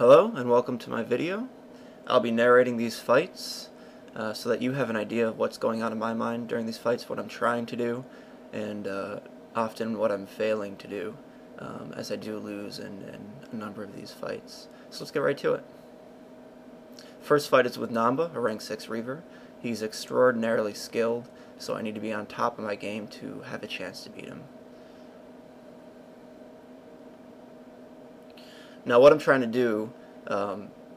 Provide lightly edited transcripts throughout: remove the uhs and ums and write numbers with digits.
Hello and welcome to my video. I'll be narrating these fights so that you have an idea of what's going on in my mind during these fights, what I'm trying to do, and often what I'm failing to do, as I do lose in a number of these fights. So let's get right to it. First fight is with Namba, a rank 6 Reaver. He's extraordinarily skilled, so I need to be on top of my game to have a chance to beat him. Now what I'm trying to do,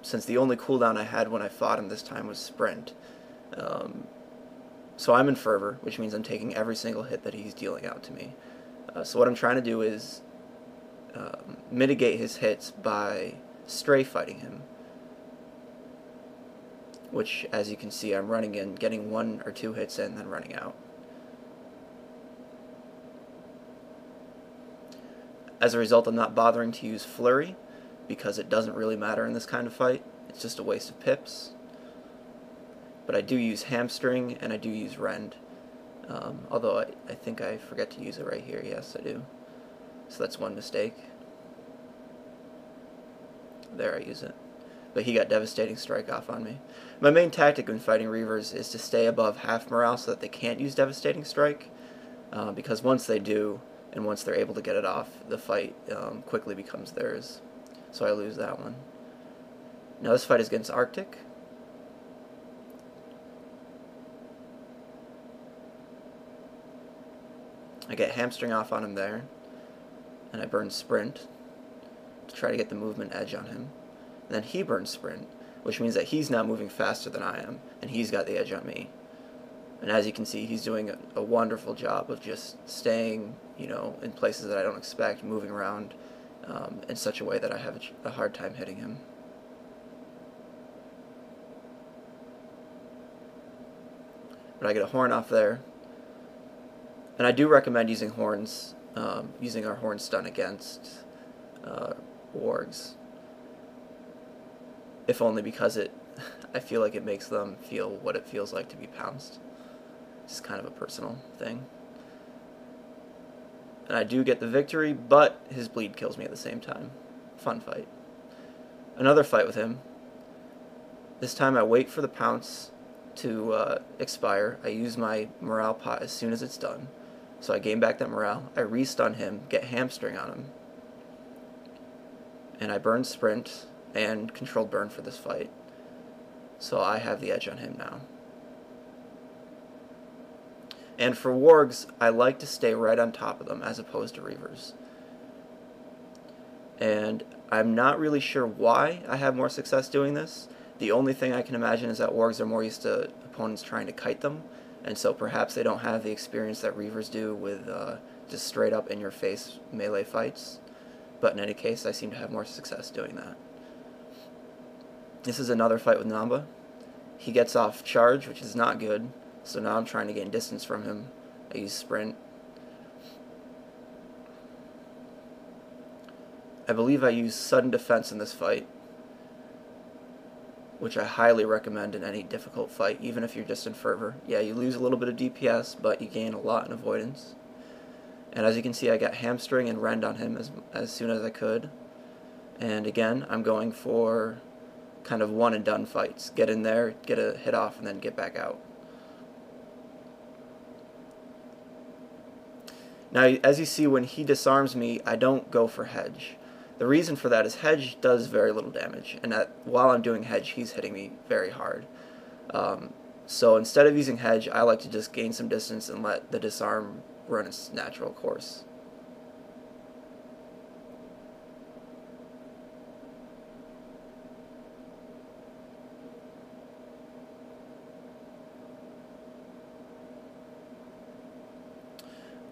since the only cooldown I had when I fought him this time was sprint, so I'm in fervor, which means I'm taking every single hit that he's dealing out to me. So what I'm trying to do is mitigate his hits by stray fighting him, which, as you can see, I'm running in, getting 1 or 2 hits in, then running out. As a result, I'm not bothering to use Flurry, because it doesn't really matter in this kind of fight. It's just a waste of pips. But I do use Hamstring, and I do use Rend. Although I think I forget to use it right here. Yes, I do. So that's one mistake. There, I use it. But he got Devastating Strike off on me. My main tactic when fighting Reavers is to stay above half morale so that they can't use Devastating Strike. Because once they do, and once they're able to get it off, the fight quickly becomes theirs. So I lose that one. Now this fight is against Arctic. I get Hamstring off on him there, and I burn Sprint to try to get the movement edge on him. And then he burns Sprint, which means that he's now moving faster than I am, and he's got the edge on me. And as you can see, he's doing a wonderful job of just staying, in places that I don't expect, moving around in such a way that I have a hard time hitting him. But I get a horn off there. And I do recommend using horns, using our horn stun against wargs. If only because I feel like it makes them feel what it feels like to be pounced. It's kind of a personal thing. And I do get the victory, but his bleed kills me at the same time. Fun fight. Another fight with him. This time I wait for the pounce to expire. I use my morale pot as soon as it's done. So I gain back that morale. I re-stun him, get Hamstring on him. And I burn Sprint and Controlled Burn for this fight. So I have the edge on him now. And for Wargs, I like to stay right on top of them as opposed to Reavers. And I'm not really sure why I have more success doing this. The only thing I can imagine is that Wargs are more used to opponents trying to kite them, and so perhaps they don't have the experience that Reavers do with just straight up in your face melee fights. But in any case, I seem to have more success doing that. This is another fight with Namba. He gets off charge, which is not good. So now I'm trying to gain distance from him. I use Sprint. I believe I use Sudden Defense in this fight, which I highly recommend in any difficult fight, even if you're just in fervor. Yeah, you lose a little bit of DPS, but you gain a lot in avoidance. And as you can see, I got Hamstring and Rend on him as soon as I could. And again, I'm going for kind of one and done fights. Get in there, get a hit off, and then get back out. Now, as you see, when he disarms me, I don't go for Hedge. The reason for that is Hedge does very little damage, and that while I'm doing Hedge, he's hitting me very hard. So instead of using Hedge, I like to just gain some distance and let the disarm run its natural course.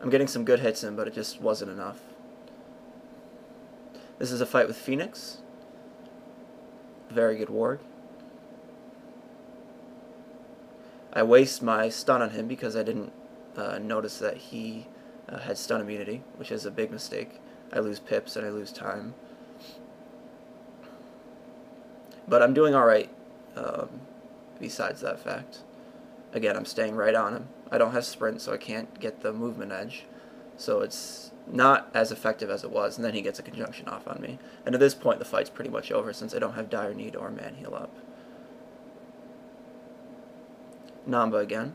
I'm getting some good hits in, but it just wasn't enough. This is a fight with Phoenix. Very good warg. I waste my stun on him because I didn't notice that he had stun immunity, which is a big mistake. I lose pips and I lose time. But I'm doing alright besides that fact. Again, I'm staying right on him. I don't have sprint, so I can't get the movement edge. so it's not as effective as it was, and then he gets a conjunction off on me. And at this point the fight's pretty much over since I don't have dire need or man heal up. Namba again.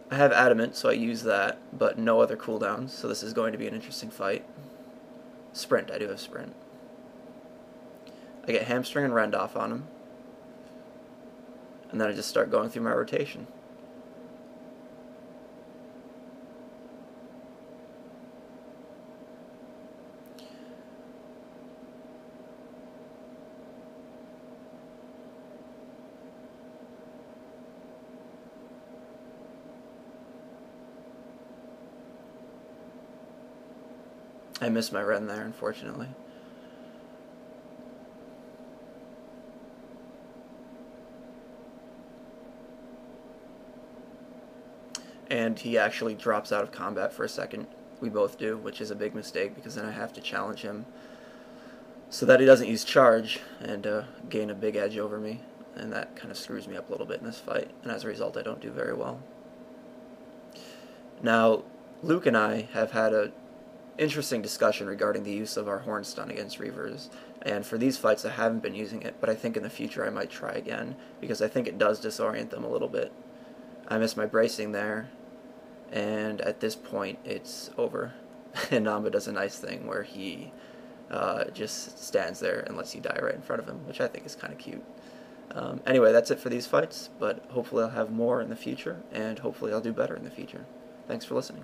I have adamant, so I use that, but no other cooldowns, so this is going to be an interesting fight. Sprint, I do have sprint. I get hamstring and rend off on him, and then I just start going through my rotation. I missed my rend there, unfortunately. And he actually drops out of combat for a second. We both do, which is a big mistake because then I have to challenge him so that he doesn't use charge and gain a big edge over me, and that kind of screws me up a little bit in this fight, and as a result I don't do very well. Now, Luke and I have had a interesting discussion regarding the use of our horn stun against Reavers, and for these fights I haven't been using it, but I think in the future I might try again, because I think it does disorient them a little bit. I missed my bracing there, and at this point it's over. And Namba does a nice thing where he just stands there and lets you die right in front of him, which I think is kind of cute. Anyway, that's it for these fights, but hopefully I'll have more in the future, and hopefully I'll do better in the future. Thanks for listening.